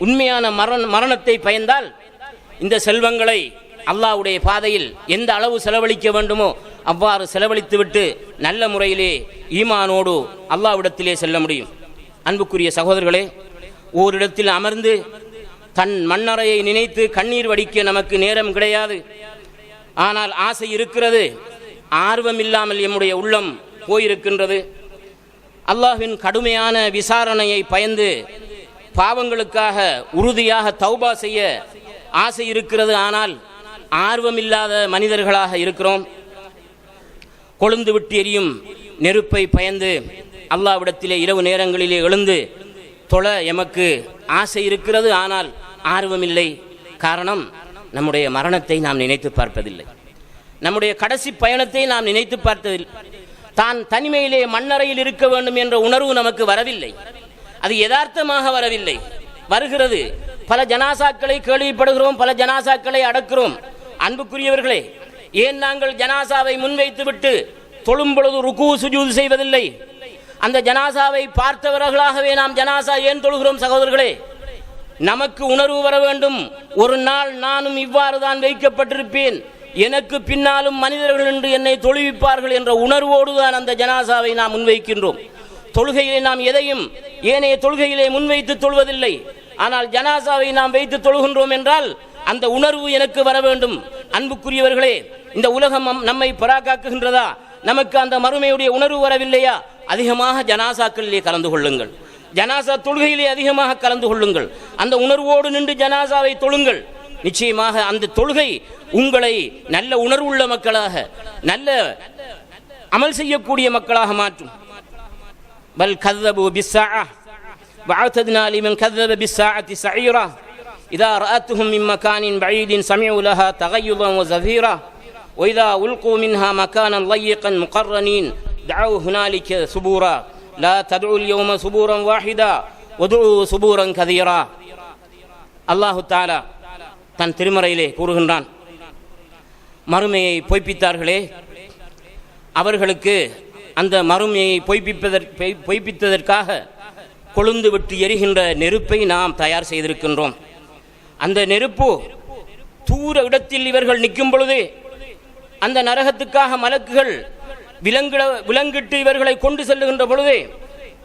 உண்மையான மரணத்தை பயந்தால் இந்த செல்வங்களை அல்லாஹ்வுடைய பாதையில் எந்த அளவு செலவழிக்க வேண்டுமோ அவ்வாறு செலவழித்துவிட்டு நல்ல முறையிலே ஈமானோடு அல்லாஹ்விடத்திலே செல்ல முடியும். அன்புக்குரிய சகோதரர்களே, ஓரிடத்தில் அமர்ந்து தன் மண்ணறையை நினைத்து கண்ணீர் வடிக்க நமக்கு நேரம் கிடையாது. ஆனால் ஆசை இருக்கிறது, ஆர்வம் இல்லாமல் எம்முடைய உள்ளம் போயிருக்கின்றது. அல்லாஹ்வின் கடுமையான விசாரணையை பயந்து பாவங்களுக்காக உறுதியாக தௌபா செய்ய ஆசை இருக்கிறது. ஆனால் ஆர்வம் இல்லாத மனிதர்களாக இருக்கிறோம். கொழுந்து விட்டு எரியும் நெருப்பை பயந்து அல்லாஹ்விடத்திலே இரவு நேரங்களிலே எழுந்து தொழ எமக்கு ஆசை இருக்கிறது. ஆனால் ஆர்வமில்லை. காரணம், நம்முடைய மரணத்தை நாம் நினைத்து பார்ப்பதில்லை, நம்முடைய கடைசி பயணத்தை நாம் நினைத்து பார்த்ததில்லை. தான் தனிமையிலே மண்ணறையில் இருக்க வேண்டும் என்ற உணர்வு நமக்கு வரவில்லை. அது யதார்த்தமாக வரவில்லை, வருகிறது. பல ஜனாசாக்களை கேள்விப்படுகிறோம், பல ஜனாசாக்களை அடக்கிறோம். அன்புக்குரியவர்களே, ஏன் நாங்கள் ஜனாசாவை முன்வைத்து விட்டு தொழும் பொழுது ருக்கு சுஜூது செய்வதில்லை? அந்த ஜனாசாவை பார்த்தவர்களாகவே நாம் ஜனாசா ஏன் தொழுகிறோம்? சகோதரர்களே, நமக்கு உணர்வு வர வேண்டும். ஒரு நாள் நானும் இவ்வாறு தான் வைக்கப்பட்டிருப்பேன், எனக்கு பின்னாலும் மனிதர்கள் என்று என்னை தொழுவிப்பார்கள் என்ற உணர்வோடு தான் அந்த ஜனாசாவை நாம் முன்வைக்கின்றோம். தொழுகையிலே நாம் எதையும் ஏனைய தொழுகையிலே முன்வைத்து தொழுவதில்லை. ஆனால் ஜனாசாவை நாம் வைத்து தொழுகின்றோம் என்றால் அந்த உணர்வு எனக்கு வர வேண்டும். அன்புக்குரியவர்களே, இந்த உலகம் நம்மை பராக்காக்குகின்றதா? நமக்கு அந்த மறுமையுடைய உணர்வு வரவில்லையா? அதிகமாக ஜனாசாக்களிலே கலந்து கொள்ளுங்கள். ஜனாசா தொழுகையிலே அதிகமாக கலந்து கொள்ளுங்கள். அந்த உணர்வோடு நின்று ஜனாசாவை தொழுங்கள். நிச்சயமாக அந்த தொழுகை உங்களை நல்ல உணர்வுள்ள மக்களாக, நல்ல அமல் செய்யக்கூடிய மக்களாக மாற்றும். பல் கذبு பிஸ்ஸாஅ வஅதத்னா லிமன் கذب பிஸ்ஸாஅத்தி ஸஈரா இதா ரஅத்துஹும் மின் மகானின் பஈதின் சமிஉ லஹா தகய்யுதன் வஸஃபீரா وإذا ألقوا منها مكانا ضيقا مقرنين دعوا هنالك ثبورا لا تدعوا اليوم ثبورا واحدا وادعوا ثبورا كثيرا. அல்லாஹ் தஆலா தன் திருமறையிலே கூறுகின்றான், மறுமையை பொய்ப்பித்தார்களே, அவர்களுக்கு அந்த மறுமையை பொய்ப்பித்ததற்காக கொழுந்து விட்டு எரிகின்ற நெருப்பை நாம் தயார் செய்திருக்கின்றோம். அந்த நெருப்பு தூர இடத்தில் இவர்கள் நிற்கும் பொழுது அந்த நரகத்துக்காக மலக்குகள் விலங்கிட்டு இவர்களை கொண்டு செல்லுகின்ற பொழுது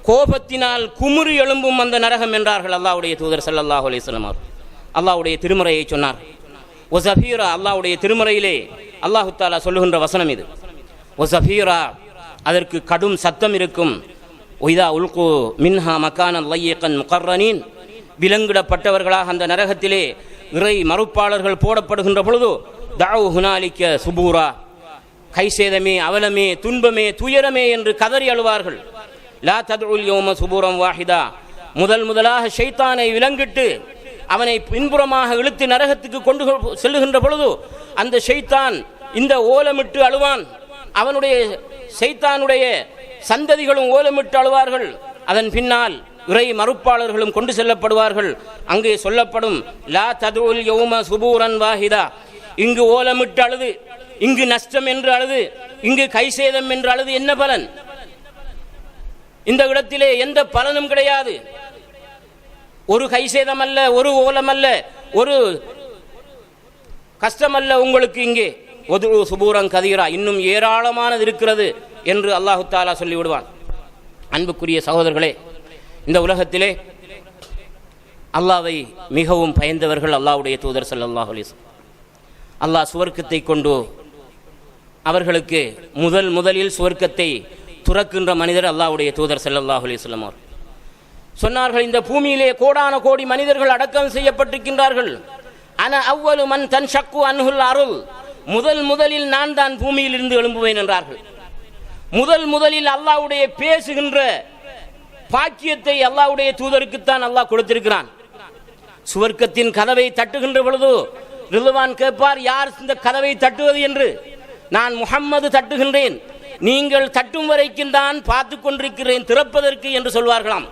கோபத்தினால் குமுறி எழும்பும் அந்த நரகம் என்றார்கள் அல்லாஹ்வுடைய தூதர் ஸல்லல்லாஹு அலைஹி வஸல்லம். அல்லாஹ்வுடைய திருமறையை சொன்னார். ஒஸஃபீரா, அல்லாஹ்வுடைய திருமறையிலே அல்லாஹ் தஆலா சொல்லுகின்ற வசனம் இது. ஒஸஃபீரா, அதற்கு கடும் சத்தம் இருக்கும். ஒய்தா உல்கு மின்ஹா மகானன் லையகன் முகர்ரனீன், விலங்கிடப்பட்டவர்களாக அந்த நரகத்திலே இறை மறுப்பாளர்கள் போடப்படுகின்ற பொழுது தஅவு ஹுனாலிக சுபூரா, கைசேதமே, அவலமே, துன்பமே, துயரமே என்று கதறி அழுவார்கள். லா ததுல் யௌம சுபூரம் வாஹிதா, முதலாக ஷைத்தானை விலங்கிட்டு அவனை பின்புறமாக இழுத்து நரகத்துக்கு கொண்டு செல்லுகின்ற பொழுது அந்த ஷைத்தான் இந்த ஓலமிட்டு அழுவான். அவனுடைய ஷைத்தானுடைய சந்ததிகளும் ஓலமிட்டு அழுவார்கள். அதன் பின்னால் இறை மறுப்பாளர்களும் கொண்டு செல்லப்படுவார்கள். அங்கே சொல்லப்படும் லா ததுல் யௌம சுபூரன் வாஹிதா, இங்கு ஓலமிட்டு அழுது, இங்கு நஷ்டம் என்று அழுது, இங்கு கைசேதம் என்று அழுது என்ன பலன்? இந்த இடத்திலே எந்த பலனும் கிடையாது. ஒரு கைசேதம் அல்ல, ஒரு ஓலம் அல்ல, ஒரு கஷ்டம் அல்ல உங்களுக்கு. இங்கே ஒது சுபூரங் கதீரா, இன்னும் ஏராளமானது இருக்கிறது என்று அல்லாஹு தஆலா சொல்லிவிடுவான். அன்புக்குரிய சகோதரர்களே, இந்த உலகத்திலே அல்லாஹ்வை மிகவும் பயந்தவர்கள் அல்லாஹ்வுடைய தூதர் ஸல்லல்லாஹு அலைஹி வஸல்லம். அல்லாஹ் சுவர்க்கத்தை கொண்டு அவர்களுக்கு முதலில் சுவர்க்கத்தை துறக்கின்ற மனிதர் அல்லாஹ்வுடைய தூதர் ஸல்லல்லாஹு அலைஹி வஸல்லம் அவர்கள் சொன்னார்கள், இந்த பூமியிலே கோடான கோடி மனிதர்கள் அடக்கம் செய்யப்பட்டிருக்கின்றார்கள். அன அவ்வலு மன் தன்ஷக்கு அன்ஹுல் அருள், முதலில் நான் தான் பூமியில் இருந்து எழும்புவேன் என்றார்கள். முதலில் அல்லாஹ்வுடைய பேசுகின்ற பாக்கியத்தை அல்லாஹ்வுடைய தூதருக்குத்தான் அல்லாஹ் கொடுத்திருக்கிறான். சுவர்க்கத்தின் கதவை தட்டுகின்ற பொழுது ரிதுவான் கேட்பார், யார் இந்த கதவை தட்டுவது என்று. நான் முஹம்மது தட்டுகின்றேன், நீங்கள் தட்டும் வரைக்கும் தான் பார்த்து கொண்டிருக்கிறேன் திறப்பதற்கு என்று சொல்வார்களாம்.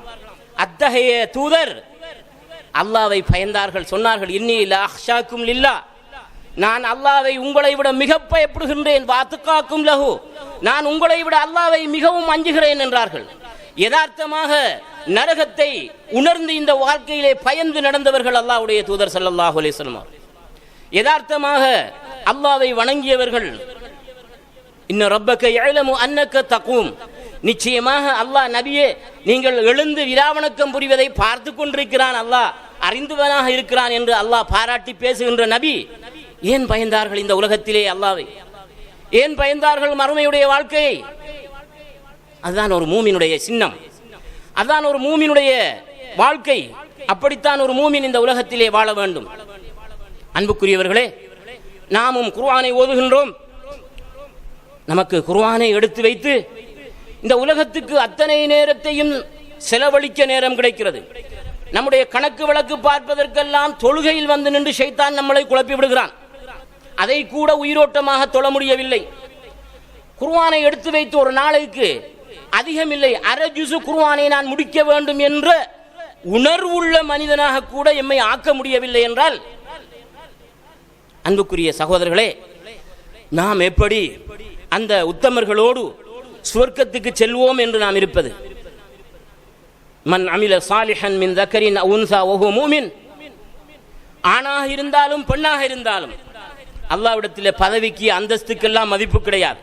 அத்தகைய தூதர் அல்லாஹ்வை பயந்தார்கள். சொன்னார்கள், இன்னி லா அக்ஷாக்கும் லில்லாஹ், நான் அல்லாஹ்வை உங்களை விட மிக பயப்படுகின்றேன். வாத்துக்காக்கும் லஹு, நான் உங்களை விட அல்லாஹ்வை மிகவும் அஞ்சுகிறேன் என்றார்கள். யதார்த்தமாக நரகத்தை உணர்ந்து இந்த வாழ்க்கையிலே பயந்து நடந்தவர்கள் அல்லாஹ்வுடைய தூதர் ஸல்லல்லாஹு அலைஹி வஸல்லம். யதார்த்தமாக அல்லாஹ்வை வணங்கியவர்கள். இன்ன ரப்பக யஅலமு அன்னக தகூம், நிச்சயமாக அல்லாஹ் நபியே நீங்கள் எழுந்து விராவணக்கம் புரிவதை பார்த்து கொண்டிருக்கிறான், அல்லாஹ் அறிந்தவனாக இருக்கிறான் என்று அல்லாஹ் பாராட்டி பேசுகின்ற நபி ஏன் பயந்தார்கள் இந்த உலகத்திலே அல்லாஹ்வை? ஏன் பயந்தார்கள் மறுமையுடைய வாழ்க்கையை? அதுதான் ஒரு மூமினுடைய சின்னம், அதுதான் ஒரு மூமினுடைய வாழ்க்கை. அப்படித்தான் ஒரு மூமின் இந்த உலகத்திலே வாழ வேண்டும். அன்புக்குரியவர்களே, நாமும் குர்ஆனை ஓதுகின்றோம். நமக்கு குர்ஆனை எடுத்து வைத்து இந்த உலகத்துக்கு அத்தனை நேரத்தையும் செலவழிக்க நேரம் கிடைக்கிறது. நம்முடைய கணக்கு வழக்கு பார்ப்பதற்கெல்லாம் தொழுகையில் வந்து நின்று ஷைத்தான் நம்மளை குழப்பி விடுகிறான். அதை கூட உயிரோட்டமாக தொழ முடியவில்லை. குர்ஆனை எடுத்து வைத்து ஒரு நாளைக்கு அதிகம் இல்லை அரை ஜுஸு குர்ஆனை நான் முடிக்க வேண்டும் என்ற உணர்வுள்ள மனிதனாக கூட எம்மை ஆக்க முடியவில்லை என்றால், அன்புக்குரிய சகோதரர்களே, நாம் எப்படி அந்த உத்தமர்களோடு சுவர்க்கத்துக்கு செல்வோம் என்று நாம் இருப்பது? மன் அமில சாலிஹன் மின் தக்கரின் உன்சா வஹுவ முஃமின், ஆணாக இருந்தாலும் பெண்ணாக இருந்தாலும் அல்லாஹ்விடத்தில் பதவிக்கு அந்தஸ்துக்கெல்லாம் மதிப்பு கிடையாது.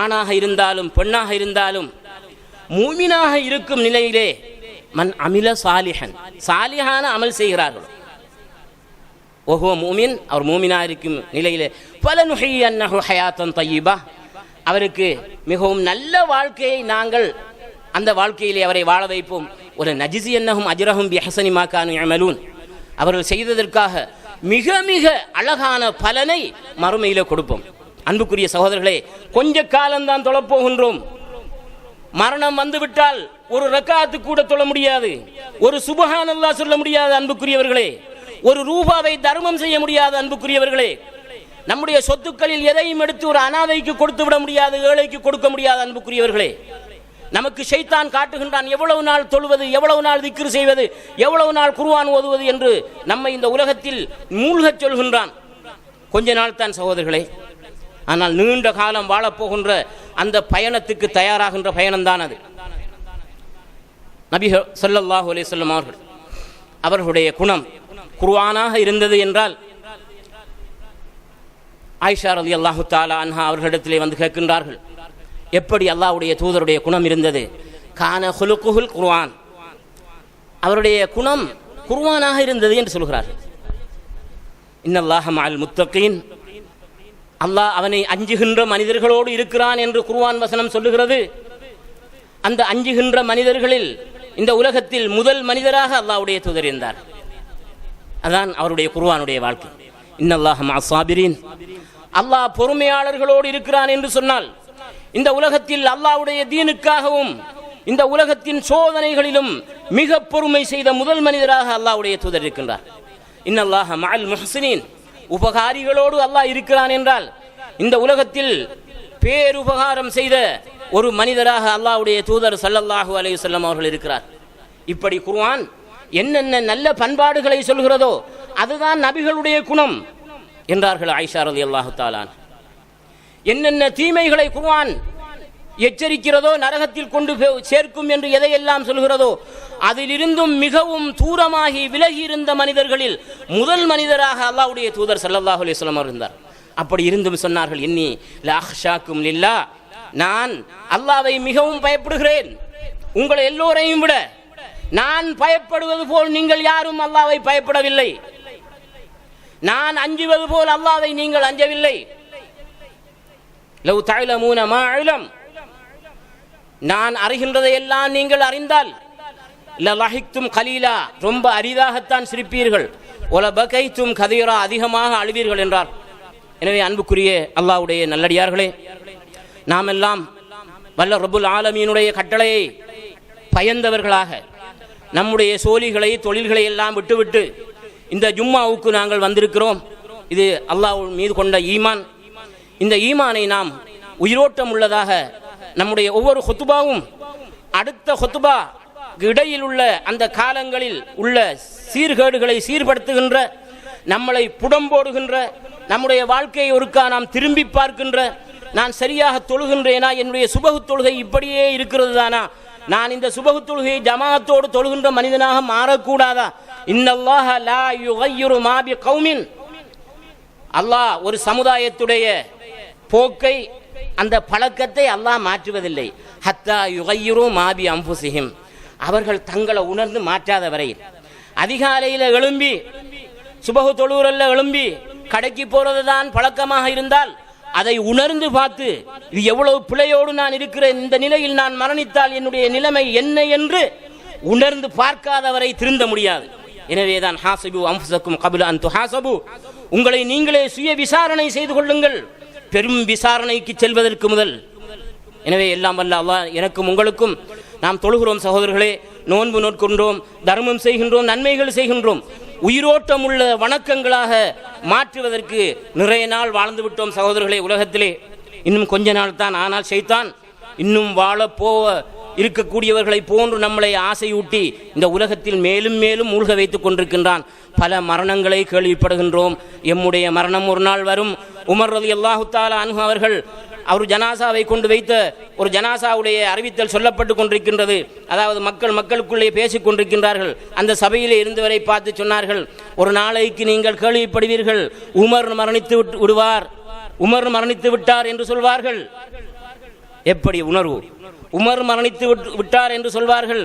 ஆணாக இருந்தாலும் பெண்ணாக இருந்தாலும் மூமினாக இருக்கும் நிலையிலே மன் அமில சாலிஹன், சாலிஹான அமல் செய்கிறார்கள். ஓஹோ மூமின், அவர் மூமினாக இருக்கும் நிலையிலே ஃபலனுஹியன்னஹு ஹயாத்தன் தய்யிபா, அவருக்கு மிகவும் நல்ல வாழ்க்கையை நாங்கள் அந்த வாழ்க்கையிலே அவரை வாழ வைப்போம். ஒரு நஜிசி என்னகும் அஜ்ரஹும் பிஹஸனி மா கானு யஅமலூன், அவர்கள் செய்ததற்காக மிக மிக அழகான பலனை மறுமையிலே கொடுப்போம். அன்புக்குரிய சகோதரர்களே, கொஞ்ச காலம்தான் தொழப்போகின்றோம். மரணம் வந்துவிட்டால் ஒரு ரக்காத்து கூட தொழ முடியாது, ஒரு சுப்ஹானல்லாஹ் சொல்ல முடியாது. அன்புக்குரியவர்களே, ஒரு ரூபாவை தர்மம் செய்ய முடியாது. அன்புக்குரியவர்களே, நம்முடைய சொத்துக்களில் எதையும் எடுத்து ஒரு அனாதைக்கு கொடுத்து விட முடியாது, ஏழைக்கு கொடுக்க முடியாது. அன்புக்குரியவர்களே, நமக்கு ஷைத்தான் காட்டுகின்றான் எவ்வளவு நாள் தொழுவது, எவ்வளவு நாள் திக்ர் செய்வது, எவ்வளவு நாள் குர்ஆன் ஓதுவது என்று நம்மை இந்த உலகத்தில் மூழ்கச் சொல்கின்றான். கொஞ்ச நாள் தான் சகோதரர்களே, ஆனால் நீண்ட காலம் வாழப்போகின்ற அந்த பயணத்துக்கு தயாராகின்ற பயணம்தான் அது. நபி ஸல்லல்லாஹு அலைஹி வஸல்லம் அவர்களுடைய குணம் குர்ஆனாக இருந்தது என்றால், ஆயிஷா ரலியல்லாஹு தஆலா அன்ஹா அவர்களிடத்திலே வந்து கேட்கின்றார்கள், எப்படி அல்லாஹ்வுடைய தூதருடைய குணம் இருந்தது? கான ஹுலுகுல் குர்ஆன், அவருடைய குணம் குர்ஆனாக இருந்தது என்று சொல்கிறார்கள். இன்னல்லாஹ மஅல் முத்தகீன், அல்லாஹ் அவனை அஞ்சுகின்ற மனிதர்களோடு இருக்கிறான் என்று குர்ஆன் வசனம் சொல்லுகிறது. அந்த அஞ்சுகின்ற மனிதர்களில் இந்த உலகத்தில் முதல் மனிதராக அல்லாஹ்வுடைய தூதர் இருந்தார். அதான் அவருடைய குர்ஆனுடைய வாழ்க்கை. இன்னல்லாஹ மஅஸ் ஸாபிரீன், அல்லாஹ் பொறுமையாளர்களோடு இருக்கிறான் என்று சொன்னால், இந்த உலகத்தில் அல்லாஹ்வுடைய தீனுக்காகவும் இந்த உலகத்தின் சோதனைகளிலும் மிக பொறுமை செய்த முதல் மனிதராக அல்லாஹ்வுடைய தூதர் இருக்கின்றார். இன்னல்லாஹ மஅல் முஹ்ஸினீன், உபகாரிகளோடு அல்லாஹ் இருக்கிறான் என்றால் இந்த உலகத்தில் பேருபகாரம் செய்த ஒரு மனிதராக அல்லாஹ்வுடைய தூதர் ஸல்லல்லாஹு அலைஹி வஸல்லம் அவர்கள் இருக்கிறார். இப்படி குர்ஆன் என்னென்ன நல்ல பண்பாடுகளை சொல்கிறதோ அதுதான் நபிகளுடைய குணம் என்றார்கள் ஆயிஷா ரலியல்லாஹு தஆலா. என்னென்ன தீமைகளை குர்ஆன் எச்சரிக்கிறதோ, நரகத்தில் கொண்டு சேர்க்கும் என்று எதையெல்லாம் சொல்கிறதோ அதிலிருந்தும் மிகவும் தூரமாகி விலகி இருந்த மனிதர்களில் முதல் மனிதராக அல்லாஹ்வுடைய தூதர் ஸல்லல்லாஹு அலைஹி வஸல்லம் இருந்தார். அப்படி இருந்தும் சொன்னார்கள், இன்னி லஅக்ஷாக்கும் லில்லாஹ், நான் அல்லாஹ்வை மிகவும் பயப்படுகிறேன், உங்களை எல்லோரையும் விட நான் பயப்படுவது போல் நீங்கள் யாரும் அல்லாஹ்வை பயப்படவில்லை, நான் அஞ்சுவது போல் அல்லாஹ்வை நீங்கள் அஞ்சவில்லை. லவ் தஅலமூன மா அலம், நான் அறிகின்றதை எல்லாம் நீங்கள் அறிந்தால் லலஹிக்தும் கலீலா, ரொம்ப அரிதாகத்தான் சிரிப்பீர்கள், ஒலபகைத்தும் கதீரா, அதிகமாக அழுவீர்கள் என்றார். எனவே அன்புக்குரிய அல்லாஹ்வுடைய நல்லடியார்களே, நாம் எல்லாம் வல்ல ரப்புல் ஆலமீனுடைய கட்டளையை பயந்தவர்களாக நம்முடைய சோலிகளை தொழில்களை எல்லாம் விட்டுவிட்டு இந்த ஜும்மாவுக்கு நாங்கள் வந்திருக்கிறோம். இது அல்லாஹ் மீது கொண்ட ஈமான். இந்த ஈமானை நாம் உயிரோட்டம் உள்ளதாக நம்முடைய ஒவ்வொரு ஹுத்துபாவும் அடுத்த ஹுத்துபா இடையில் உள்ள அந்த காலங்களில் உள்ள சீர்கேடுகளை சீர்படுத்துகின்ற, நம்மளை புடம்போடுகின்ற, நம்முடைய வாழ்க்கையை ஒருக்கா நாம் திரும்பி பார்க்கின்ற, நான் சரியாக தொழுகின்றேனா, என்னுடைய சுபஹு தொழுகை இப்படியே இருக்கிறது தானா, நான் இந்த சுபஹு தொழுகையை ஜமாஅத்தோடு தொழுகின்ற மனிதனாக மாறக்கூடாதா? இன்னல்லாஹ லா யுகையிரு மா பி கௌமின், அல்லாஹ் ஒரு சமுதாயத்துடைய போக்கை, அந்த பழக்கத்தை அல்லாஹ் மாற்றுவதில்லை. ஹத்தா யுகையிரு மா பி அன்ஃபுஸிஹிம், அவர்கள் தங்களை உணர்ந்து மாற்றாத வரையில். அதிகாலையில் எழும்பி சுபஹு தொழுகிறல்ல எழும்பி கடைக்கு போறது தான் பழக்கமாக இருந்தால் அதை உணர்ந்து பார்த்து இது எவ்வளவு பிழையோடு நான் இருக்கிறேன், இந்த நிலையில் நான் மரணித்தால் என்னுடைய நிலைமை என்ன என்று உணர்ந்து பார்க்காதவரை திருந்த முடியாது. எனவேதான் ஹாசிபு அன்ஃபுஸக்கும் கப்ல அன் துஹாசபு, உங்களை நீங்களே சுய விசாரணை செய்து கொள்ளுங்கள், பெரும் விசாரணைக்கு செல்வதற்கு முதல். எனவே எல்லாம் வல்ல அல்லாஹ் எனக்கும் உங்களுக்கும், நாம் தொழுகிறோம் சகோதரர்களே, நோன்பு நோட்கின்றோம், தர்மம் செய்கின்றோம், நன்மைகள் செய்கின்றோம், உயிரோட்டம் உள்ள வணக்கங்களாக மாற்றுவதற்கு நிறைய நாள் வாழ்ந்து விட்டோம் சகோதரர்களே. உலகத்திலே இன்னும் கொஞ்ச நாள் தான், ஆனால் ஷைத்தான் இன்னும் வாழ போவ இருக்கக்கூடியவர்களை போன்று நம்மளை ஆசையூட்டி இந்த உலகத்தில் மேலும் மேலும் மூழ்க வைத்துக் கொண்டிருக்கின்றான். பல மரணங்களை கேள்விப்படுகின்றோம். எம்முடைய மரணம் ஒரு நாள் வரும். உமர் ரலியல்லாஹு தஆலா அன்ஹு அவர்கள் அவர் ஜனாசாவை கொண்டு வைத்த ஒரு ஜனாசாவுடைய அறிவித்தல் சொல்லப்பட்டு கொண்டிருக்கின்றது. அதாவது மக்களுக்குள்ளே பேசிக் கொண்டிருக்கின்றார்கள். அந்த சபையிலே இருந்தவரை பார்த்து சொன்னார்கள், ஒரு நாளைக்கு நீங்கள் கேள்விப்படுவீர்கள், உமர் மரணித்து விடுவார், உமர் மரணித்து விட்டார் என்று சொல்வார்கள். எப்படி உணர்வு? உமர் மரணித்து விட்டார் என்று சொல்வார்கள்.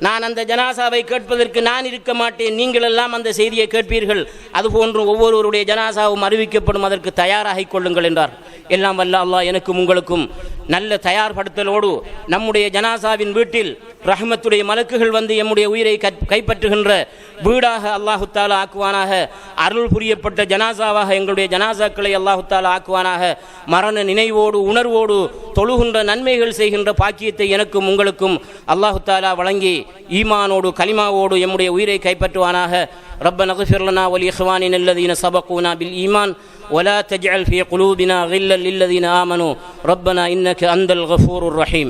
நான் அந்த ஜனாசாவை கேட்பதற்கு நான் இருக்க மாட்டேன், நீங்கள் எல்லாம் அந்த செய்தியை கேட்பீர்கள். அதுபோன்று ஒவ்வொருவருடைய ஜனாசாவும் அறிவிக்கப்படும், அதற்கு தயாராகிக் கொள்ளுங்கள் என்றார். எல்லாம் வல்ல அல்லாஹ் எனக்கும் உங்களுக்கும் நல்ல தயார்படுத்தலோடு நம்முடைய ஜனாசாவின் வீட்டில் ரஹ்மத்துடைய மலக்குகள் வந்து எம்முடைய உயிரை கைப்பற்றுகின்ற வீடாக அல்லாஹு தாலா ஆக்குவானாக. அருள் புரியப்பட்ட ஜனாசாவாக எங்களுடைய ஜனாசாக்களை அல்லாஹு தாலா ஆக்குவானாக. மரண நினைவோடு உணர்வோடு தொழுகின்ற நன்மைகள் செய்கின்ற பாக்கியத்தை எனக்கும் உங்களுக்கும் அல்லாஹு தாலா வழங்கி ஈமானோடு கலிமாவோடு எம்முடைய உயிரை கைப்பற்றுவானாக. ربنا اغفر لنا ولإخواننا الذين سبقونا بالإيمان ولا تجعل في قلوبنا غلا للذين آمنوا ربنا إنك أنت الغفور الرحيم.